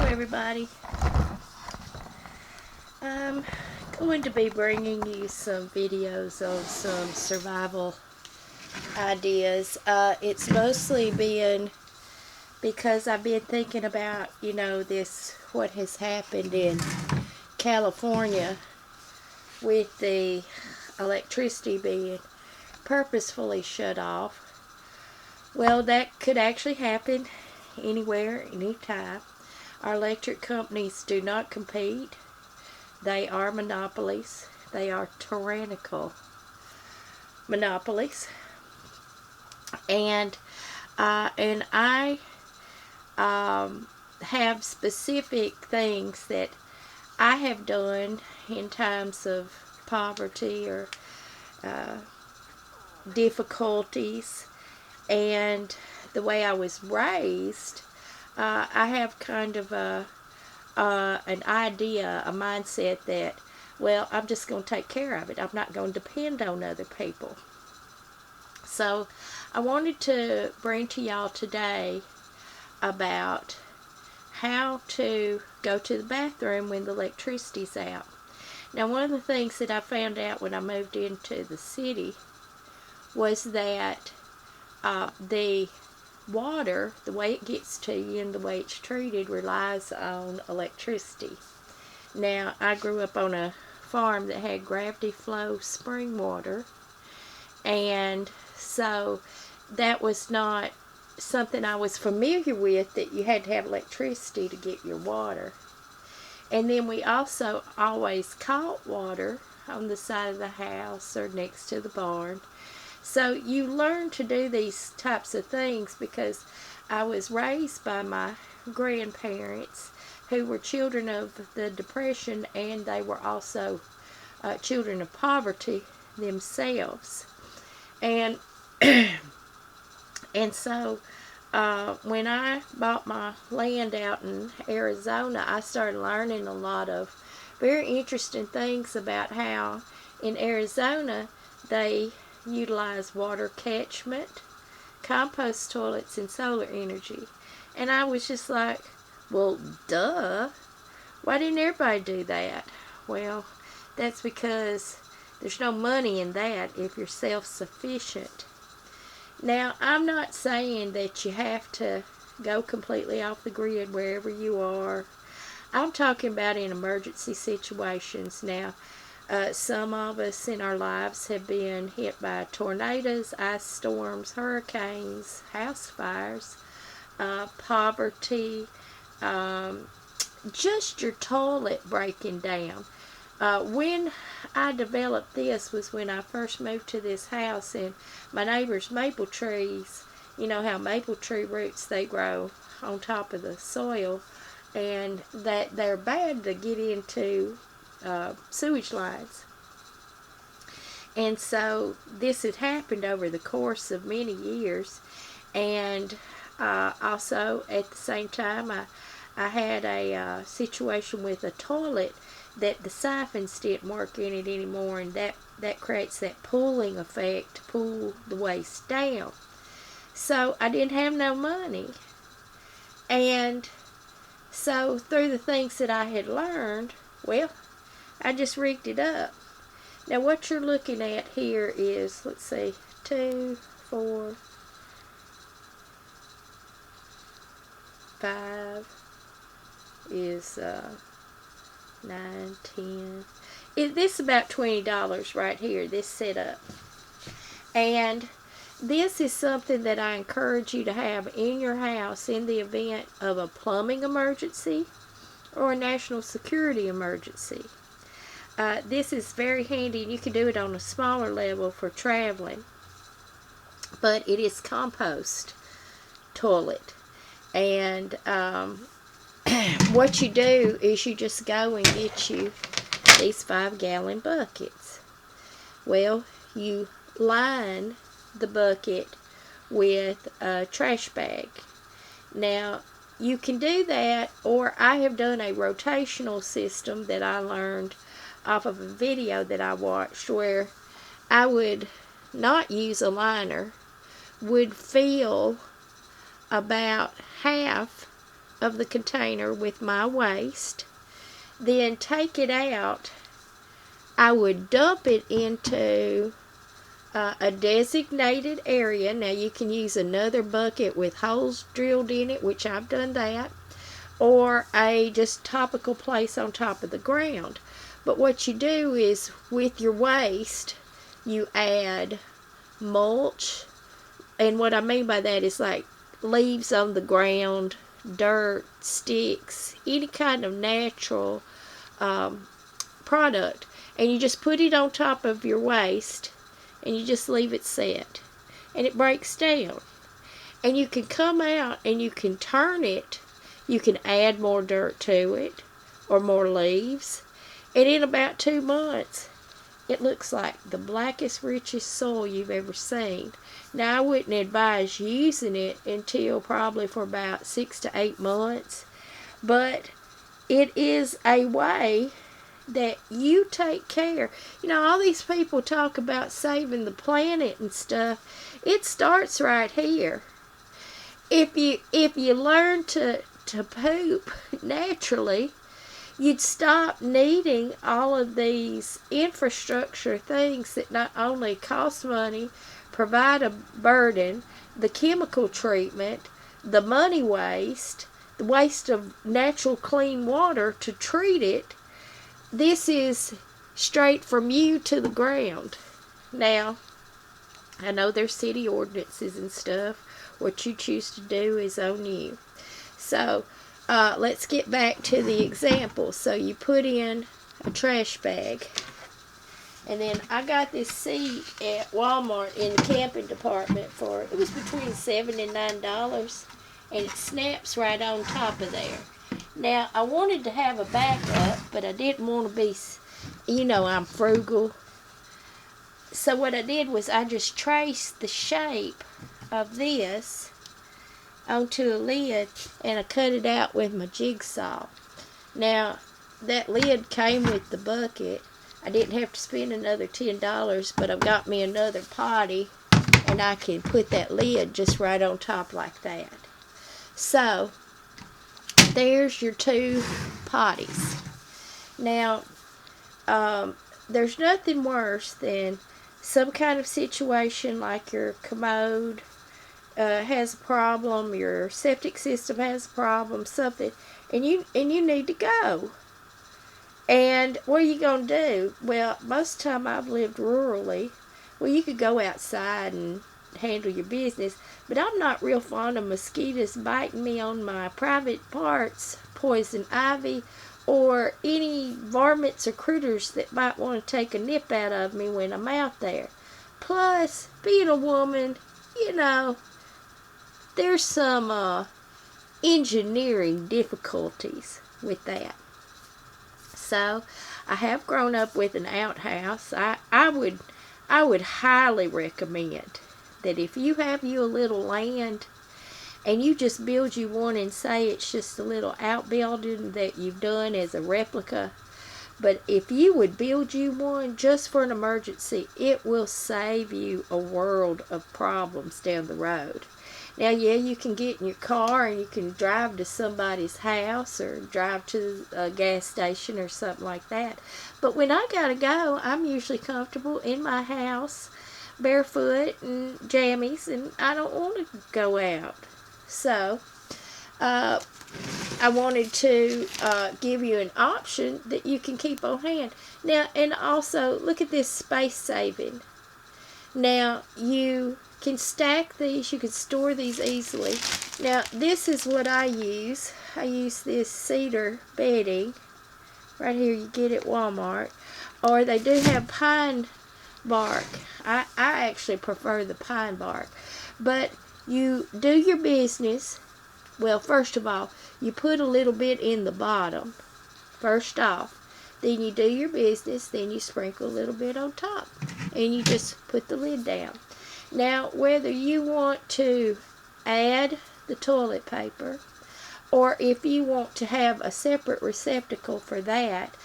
everybody. I'm going to be bringing you some videos on some survival ideas. It's mostly been because I've been thinking about, what has happened in California with the electricity being purposefully shut off. Well, that could actually happen anywhere, anytime. Our electric companies do not compete. They are monopolies. They are tyrannical monopolies. And I have specific things that I have done in times of poverty or difficulties, and the way I was raised. I have kind of an idea, a mindset that, well, I'm just going to take care of it. I'm not going to depend on other people. So I wanted to bring to y'all today about how to go to the bathroom when the electricity's out. Now, one of the things that I found out when I moved into the city was that the water, the way it gets to you and the way it's treated, relies on electricity. Now, I grew up on a farm that had gravity flow spring water, and so that was not something I was familiar with, that you had to have electricity to get your water. And then we also always caught water on the side of the house or next to the barn. So you learn to do these types of things because I was raised by my grandparents who were children of the Depression, and they were also children of poverty themselves. And so when I bought my land out in Arizona, I started learning a lot of very interesting things about how in Arizona they utilize water catchment, compost toilets, and solar energy. And I was just like, well, duh. Why didn't everybody do that? Well, that's because there's no money in that if you're self-sufficient. Now, I'm not saying that you have to go completely off the grid wherever you are. I'm talking about in emergency situations. Now, some of us in our lives have been hit by tornadoes, ice storms, hurricanes, house fires, poverty, just your toilet breaking down. When I developed this was when I first moved to this house, and my neighbor's maple trees, you know how maple tree roots, they grow on top of the soil, and that they're bad to get into sewage lines. And so this had happened over the course of many years. And also at the same time I had a situation with a toilet that the siphons didn't work in it anymore, and that creates that pulling effect to pull the waste down. So I didn't have no money, and so through the things that I had learned, well, I just rigged it up. Now what you're looking at here is, let's see, 2, 4, 5 is 9, 10. This is about $20 right here, this setup. And this is something that I encourage you to have in your house in the event of a plumbing emergency or a national security emergency. This is very handy, and you can do it on a smaller level for traveling. But it is compost toilet. And what you do is you just go and get you these 5-gallon buckets. Well, you line the bucket with a trash bag. Now, you can do that, or I have done a rotational system that I learned off of a video that I watched, where I would not use a liner, would fill about half of the container with my waste, then take it out. I would dump it into a designated area. Now you can use another bucket with holes drilled in it, which I've done that, or a just topical place on top of the ground. But what you do is with your waste, you add mulch, and what I mean by that is like leaves on the ground, dirt, sticks, any kind of natural product, and you just put it on top of your waste, and you just leave it set, and it breaks down. And you can come out and you can turn it, you can add more dirt to it, or more leaves, and in about 2 months, it looks like the blackest, richest soil you've ever seen. Now, I wouldn't advise using it until probably for about 6 to 8 months, but it is a way that you take care. You know, all these people talk about saving the planet and stuff. It starts right here. If you learn to poop naturally, you'd stop needing all of these infrastructure things that not only cost money, provide a burden, the chemical treatment, the money waste, the waste of natural clean water to treat it. This is straight from you to the ground. Now, I know there's city ordinances and stuff. What you choose to do is on you. So, let's get back to the example. So you put in a trash bag. And then I got this seat at Walmart in the camping department for, it was between $7 and $9. And it snaps right on top of there. Now, I wanted to have a backup, but I didn't want to be, you know, I'm frugal. So what I did was I just traced the shape of this onto a lid, and I cut it out with my jigsaw. Now, that lid came with the bucket. I didn't have to spend another $10, but I've got me another potty, and I can put that lid just right on top like that. So, there's your 2 potties. Now, there's nothing worse than some kind of situation like your commode has a problem, your septic system has a problem, something, and you need to go. And what are you going to do? Well, most of the time I've lived rurally. Well, you could go outside and handle your business, but I'm not real fond of mosquitoes biting me on my private parts, poison ivy, or any varmints or critters that might want to take a nip out of me when I'm out there. Plus, being a woman, you know, there's some engineering difficulties with that. So, I have grown up with an outhouse. I would highly recommend that if you have you a little land and you just build you one, and say it's just a little outbuilding that you've done as a replica, but if you would build you one just for an emergency, it will save you a world of problems down the road. Now, yeah, you can get in your car and you can drive to somebody's house or drive to a gas station or something like that. But when I gotta go, I'm usually comfortable in my house, barefoot and jammies, and I don't want to go out. So, I wanted to give you an option that you can keep on hand. Now, and also, look at this space saving. Now, you can stack these, you can store these easily. Now, this is what I use. I use this cedar bedding. Right here, you get at Walmart. Or they do have pine bark. I actually prefer the pine bark. But you do your business. Well, first of all, you put a little bit in the bottom, first off. Then you do your business, then you sprinkle a little bit on top. And you just put the lid down. Now, whether you want to add the toilet paper, or if you want to have a separate receptacle for that,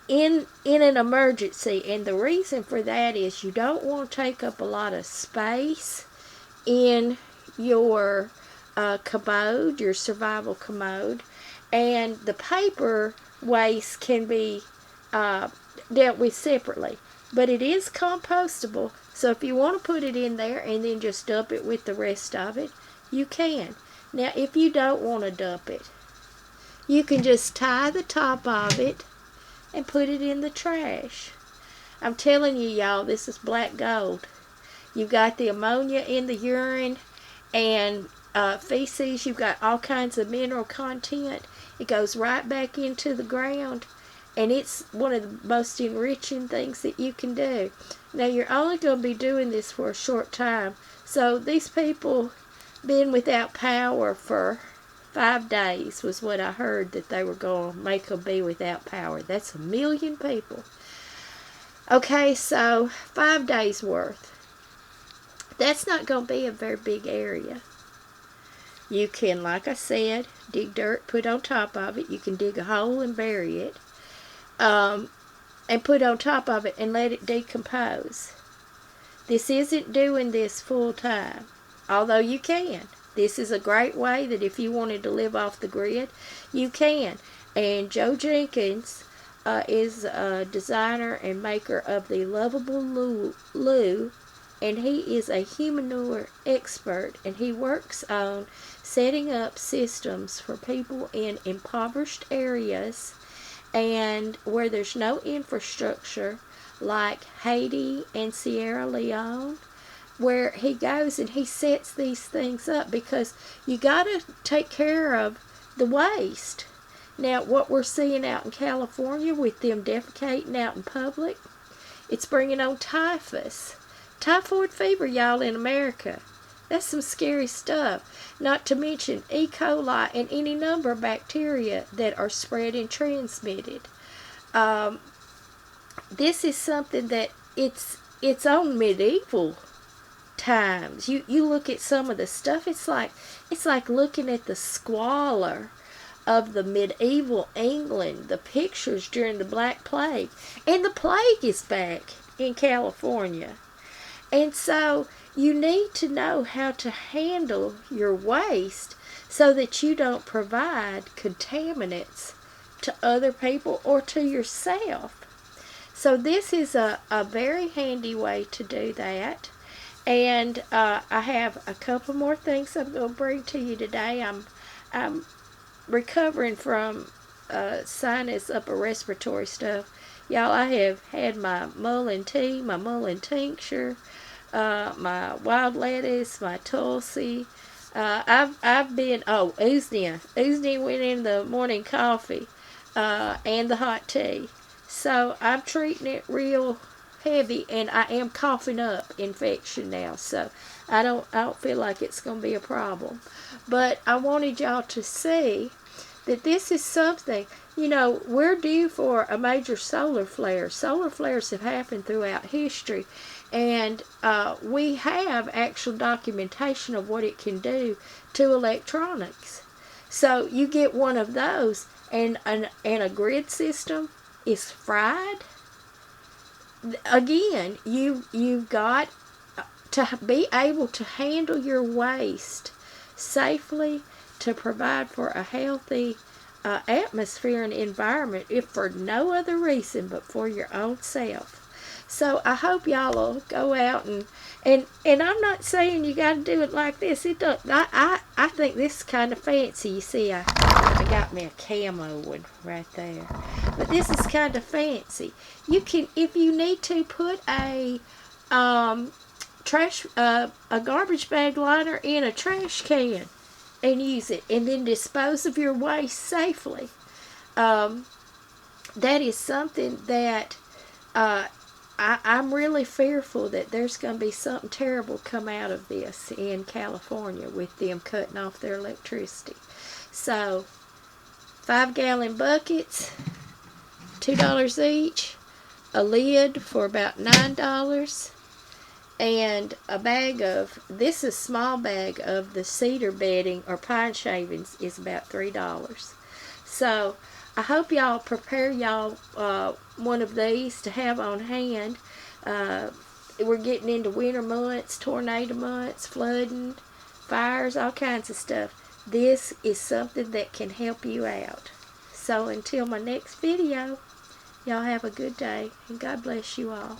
in an emergency, and the reason for that is you don't want to take up a lot of space in your commode, your survival commode, and the paper waste can be dealt with separately. But it is compostable, so if you want to put it in there and then just dump it with the rest of it, you can. Now, if you don't want to dump it, you can just tie the top of it and put it in the trash. I'm telling you, y'all, this is black gold. You've got the ammonia in the urine and feces. You've got all kinds of mineral content. It goes right back into the ground, and it's one of the most enriching things that you can do. Now, you're only going to be doing this for a short time. So these people been without power for 5 days was what I heard that they were going to make them be without power. That's 1 million people. Okay, so 5 days worth. That's not going to be a very big area. You can, like I said, dig dirt, put on top of it. You can dig a hole and bury it. And put on top of it and let it decompose. This isn't doing this full time, although you can. This is a great way that if you wanted to live off the grid, you can. And Joe Jenkins is a designer and maker of the Loveable Loo, and he is a Humanure expert, and he works on setting up systems for people in impoverished areas and where there's no infrastructure, like Haiti and Sierra Leone, where he goes and he sets these things up because you got to take care of the waste. Now, what we're seeing out in California with them defecating out in public, it's bringing on typhus. Typhoid fever, y'all, in America. That's some scary stuff. Not to mention E. coli and any number of bacteria that are spread and transmitted. This is something that it's on medieval times. You look at some of the stuff, it's like looking at the squalor of the medieval England, the pictures during the Black Plague. And the plague is back in California. And so you need to know how to handle your waste so that you don't provide contaminants to other people or to yourself. So this is a very handy way to do that. And I have a couple more things I'm going to bring to you today. I'm recovering from sinus upper respiratory stuff. Y'all, I have had my mullein tea, my mullein tincture, my wild lettuce, my tulsi. I've been, Usnia. Usnia went in the morning coffee and the hot tea. So I'm treating it real heavy, and I am coughing up infection now. So I don't feel like it's going to be a problem. But I wanted y'all to see that this is something, we're due for a major solar flare. Solar flares have happened throughout history, and we have actual documentation of what it can do to electronics. So you get one of those, and a grid system is fried. Again, you've got to be able to handle your waste safely, to provide for a healthy atmosphere and environment, if for no other reason but for your own self. So I hope y'all will go out and I'm not saying you got to do it like this. It don't. I think this is kind of fancy. You see, I got me a camo one right there, but this is kind of fancy. You can, if you need to, put a a garbage bag liner in a trash can and use it, and then dispose of your waste safely. That is something that I'm really fearful that there's going to be something terrible come out of this in California with them cutting off their electricity. So 5-gallon buckets, $2 each, a lid for about $9, and a bag of, this is small bag of the cedar bedding or pine shavings is about $3. So I hope y'all prepare y'all one of these to have on hand. We're getting into winter months, tornado months, flooding, fires, all kinds of stuff. This is something that can help you out. So until my next video, y'all have a good day, and God bless you all.